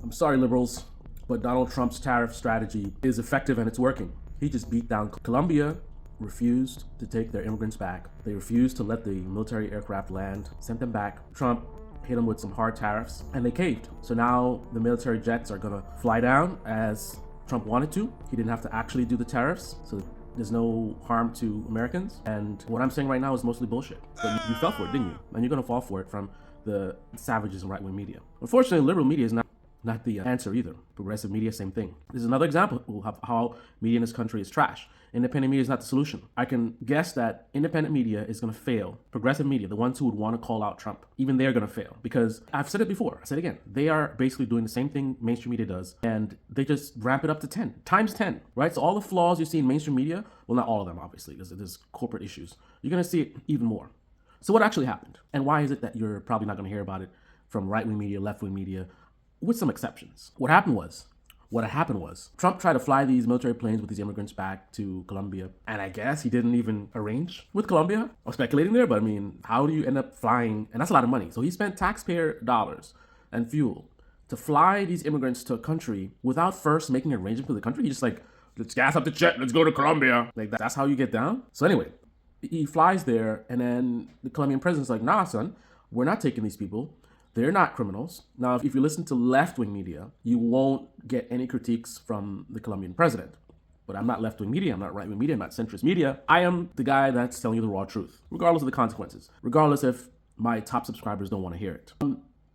I'm sorry, liberals, but Donald Trump's tariff strategy is effective and it's working. He just beat down Colombia, refused to take their immigrants back. They refused to let the military aircraft land, sent them back. Trump hit them with some hard tariffs and they caved. So now the military jets are gonna fly down as Trump wanted to. He didn't have to actually do the tariffs, so there's no harm to Americans. And what I'm saying right now is mostly bullshit. But you fell for it, didn't you? And you're gonna fall for it from the savages and right-wing media. Unfortunately, liberal media is not the answer either. Progressive media, same thing. This is another example of how media in this country is trash. Independent media is not the solution. I can guess that independent media is going to fail. Progressive media, the ones who would want to call out Trump, even they're going to fail. Because I've said it before, I said it again, they are basically doing the same thing mainstream media does, and they just ramp it up to 10, times 10, right? So all the flaws you see in mainstream media, well, not all of them, obviously, because there's corporate issues. You're going to see it even more. So what actually happened? And why is it that you're probably not going to hear about it from right-wing media, left-wing media, with some exceptions? What happened was Trump tried to fly these military planes with these immigrants back to Colombia, and I guess he didn't even arrange with Colombia. I'm speculating there, but I mean, how do you end up flying? And that's a lot of money. So he spent taxpayer dollars and fuel to fly these immigrants to a country without first making an arrangement with the country. He's just like, let's gas up the jet, let's go to Colombia. Like that's how you get down. So anyway, he flies there, and then the Colombian president's like, nah, son, we're not taking these people. They're not criminals. Now, if you listen to left-wing media, you won't get any critiques from the Colombian president. But I'm not left-wing media, I'm not right-wing media, I'm not centrist media. I am the guy that's telling you the raw truth, regardless of the consequences, regardless if my top subscribers don't want to hear it.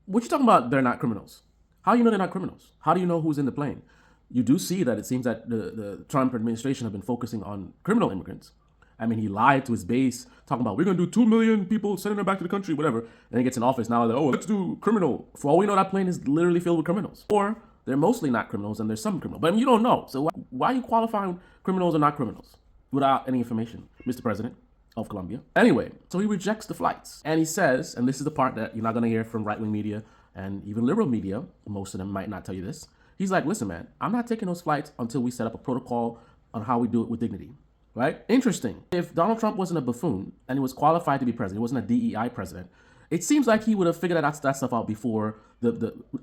What you talking about, they're not criminals? How do you know they're not criminals? How do you know who's in the plane? You do see that it seems that the Trump administration have been focusing on criminal immigrants. I mean, he lied to his base, talking about, we're going to do 2 million people, sending them back to the country, whatever. And he gets in office, now they're like, oh, let's do criminal. For all we know, that plane is literally filled with criminals. Or they're mostly not criminals and there's some criminal. But I mean, you don't know. So why are you qualifying criminals or not criminals without any information, Mr. President of Colombia? Anyway, so he rejects the flights. And he says, and this is the part that you're not going to hear from right-wing media and even liberal media, most of them might not tell you this. He's like, listen, man, I'm not taking those flights until we set up a protocol on how we do it with dignity. Right? Interesting. If Donald Trump wasn't a buffoon and he was qualified to be president, he wasn't a DEI president, it seems like he would have figured that stuff out before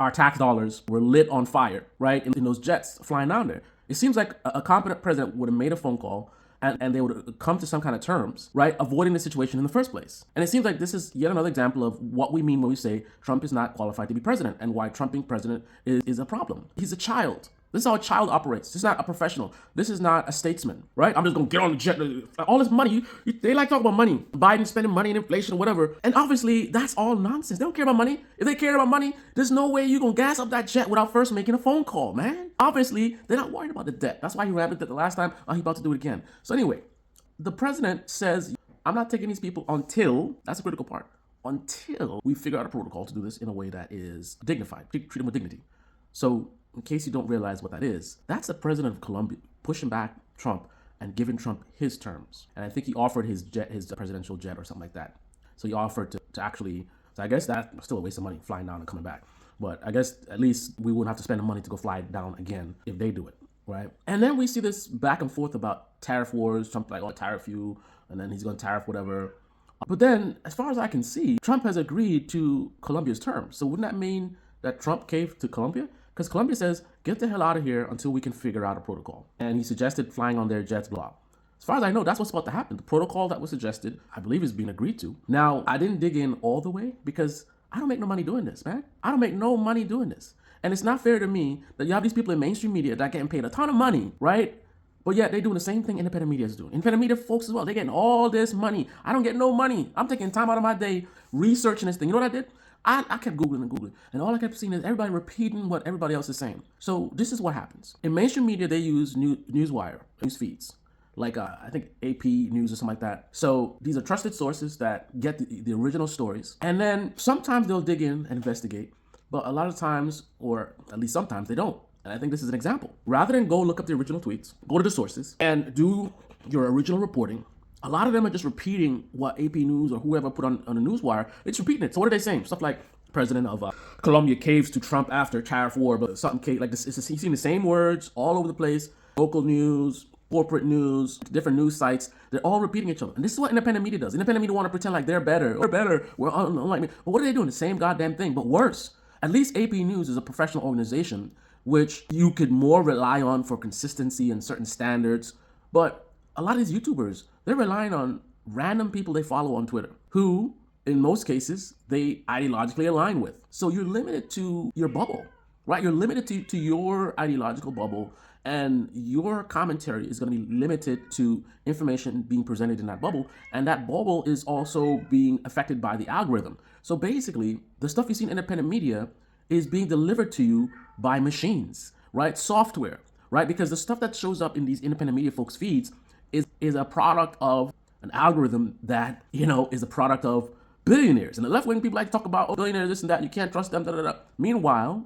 our tax dollars were lit on fire, right? In those jets flying down there. It seems like a competent president would have made a phone call and they would have come to some kind of terms, right? Avoiding the situation in the first place. And it seems like this is yet another example of what we mean when we say Trump is not qualified to be president and why Trump being president is a problem. He's a child. This is how a child operates. This is not a professional. This is not a statesman, right? I'm just gonna get on the jet. All this money, they like talking about money. Biden spending money and inflation, whatever. And obviously, that's all nonsense. They don't care about money. If they cared about money, there's no way you're gonna gas up that jet without first making a phone call, man. Obviously, they're not worried about the debt. That's why he ramped it the last time. He's about to do it again. So anyway, the president says, I'm not taking these people until, that's the critical part, until we figure out a protocol to do this in a way that is dignified, treat them with dignity. So, in case you don't realize what that is, that's the president of Colombia pushing back Trump and giving Trump his terms. And I think he offered his presidential jet or something like that. So he offered to actually, so I guess that's still a waste of money flying down and coming back. But I guess at least we wouldn't have to spend the money to go fly down again if they do it, right? And then we see this back and forth about tariff wars. Trump like, oh, tariff you, and then he's going to tariff whatever. But then, as far as I can see, Trump has agreed to Colombia's terms. So wouldn't that mean that Trump caved to Colombia? Because Colombia says, get the hell out of here until we can figure out a protocol. And he suggested flying on their jets, blah. As far as I know, that's what's about to happen. The protocol that was suggested, I believe, is being agreed to. Now, I didn't dig in all the way because I don't make no money doing this, man. I don't make no money doing this. And it's not fair to me that you have these people in mainstream media that are getting paid a ton of money, right? But yet they're doing the same thing independent media is doing. Independent media folks as well, they're getting all this money. I don't get no money. I'm taking time out of my day researching this thing. You know what I did? I kept Googling, and all I kept seeing is everybody repeating what everybody else is saying. So this is what happens. In mainstream media, they use Newswire, news feeds, like I think AP News or something like that. So these are trusted sources that get the original stories. And then sometimes they'll dig in and investigate, but a lot of times, or at least sometimes, they don't. And I think this is an example. Rather than go look up the original tweets, go to the sources, and do your original reporting, a lot of them are just repeating what AP News or whoever put on the Newswire. It's repeating it. So what are they saying? Stuff like president of Colombia caves to Trump after tariff war, but something like this. He's seeing the same words all over the place. Local news, corporate news, different news sites. They're all repeating each other. And this is what independent media does. Independent media want to pretend like they're better. We're better. We're unlike me. But what are they doing? The same goddamn thing, but worse. At least AP News is a professional organization which you could more rely on for consistency and certain standards. But a lot of these YouTubers, they're relying on random people they follow on Twitter who, in most cases, they ideologically align with. So you're limited to your bubble, right? You're limited to your ideological bubble, and your commentary is going to be limited to information being presented in that bubble. And that bubble is also being affected by the algorithm. So basically, the stuff you see in independent media is being delivered to you by machines, right? Software, right? Because the stuff that shows up in these independent media folks' feeds is a product of an algorithm that, is a product of billionaires. And the left-wing people like to talk about, oh, billionaires, this and that, you can't trust them, da, da, da. Meanwhile,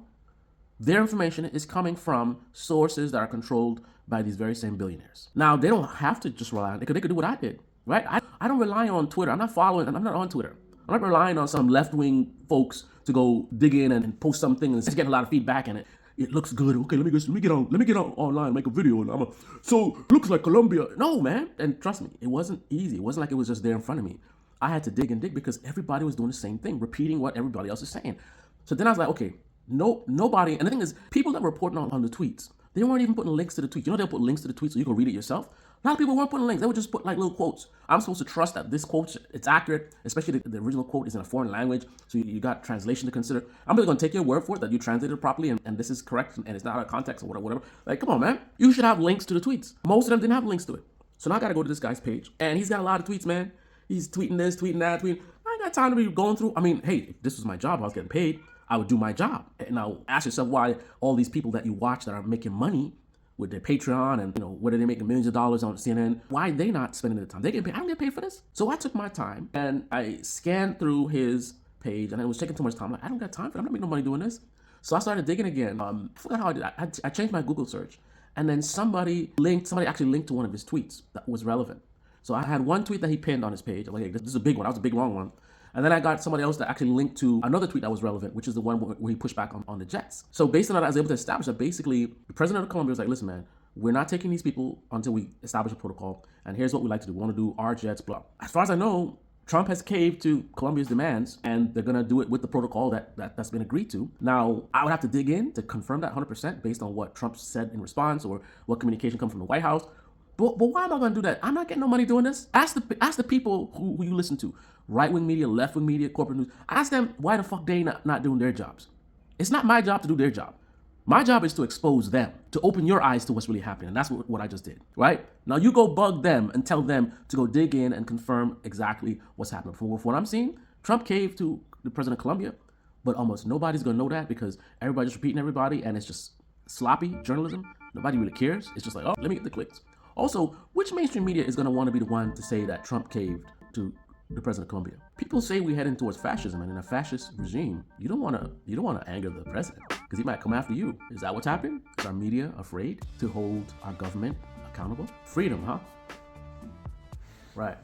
their information is coming from sources that are controlled by these very same billionaires. Now, they don't have to just rely on it. They could do what I did, right? I don't rely on Twitter. I'm not on Twitter. I'm not relying on some left-wing folks to go dig in and post something and it's getting a lot of feedback and it looks good. Okay, let me get on online, make a video, and so it looks like Colombia. No, man. And trust me, it wasn't easy. It wasn't like it was just there in front of me. I had to dig and dig because everybody was doing the same thing, repeating what everybody else is saying. So then I was like, okay, nobody. And the thing is, people that were reporting on the tweets, they weren't even putting links to the tweets. They'll put links to the tweets so you can read it yourself. A lot of people weren't putting links. They would just put like little quotes. I'm supposed to trust that this quote, it's accurate, especially the original quote is in a foreign language. So you got translation to consider. I'm just going to take your word for it that you translated it properly and this is correct and it's not out of context or whatever. Like, come on, man. You should have links to the tweets. Most of them didn't have links to it. So now I got to go to this guy's page and he's got a lot of tweets, man. He's tweeting this, tweeting that, tweeting. I ain't got time to be going through. I mean, hey, if this was my job, I was getting paid, I would do my job. And now ask yourself why all these people that you watch that are making money with their Patreon and whether they're making millions of dollars on CNN, why they not spending the time? They get paid. I don't get paid for this. So I took my time and I scanned through his page and it was taking too much time. I'm like, I don't got time for it. I'm not making no money doing this. So I started digging again. I forgot how I did. I changed my Google search and then somebody actually linked to one of his tweets that was relevant. So I had one tweet that he pinned on his page. I'm like, hey, this is a big one. That was a big long one. And then I got somebody else that actually linked to another tweet that was relevant, which is the one where he pushed back on the jets. So based on that, I was able to establish that basically the president of Colombia was like, listen, man, we're not taking these people until we establish a protocol. And here's what we like to do. We want to do our jets, blah. As far as I know, Trump has caved to Colombia's demands and they're going to do it with the protocol that's been agreed to. Now, I would have to dig in to confirm that 100% based on what Trump said in response or what communication comes from the White House. But why am I going to do that? I'm not getting no money doing this. Ask the people who you listen to, right-wing media, left-wing media, corporate news. Ask them why the fuck they not doing their jobs. It's not my job to do their job. My job is to expose them, to open your eyes to what's really happening. And that's what I just did, right? Now you go bug them and tell them to go dig in and confirm exactly what's happening. From what I'm seeing, Trump caved to the president of Colombia, but almost nobody's going to know that because everybody's just repeating everybody and it's just sloppy journalism. Nobody really cares. It's just like, oh, let me get the clicks. Also, which mainstream media is going to want to be the one to say that Trump caved to the president of Colombia? People say we're heading towards fascism, and in a fascist regime, you don't want to anger the president because he might come after you. Is that what's happening? Is our media afraid to hold our government accountable? Freedom, huh? Right.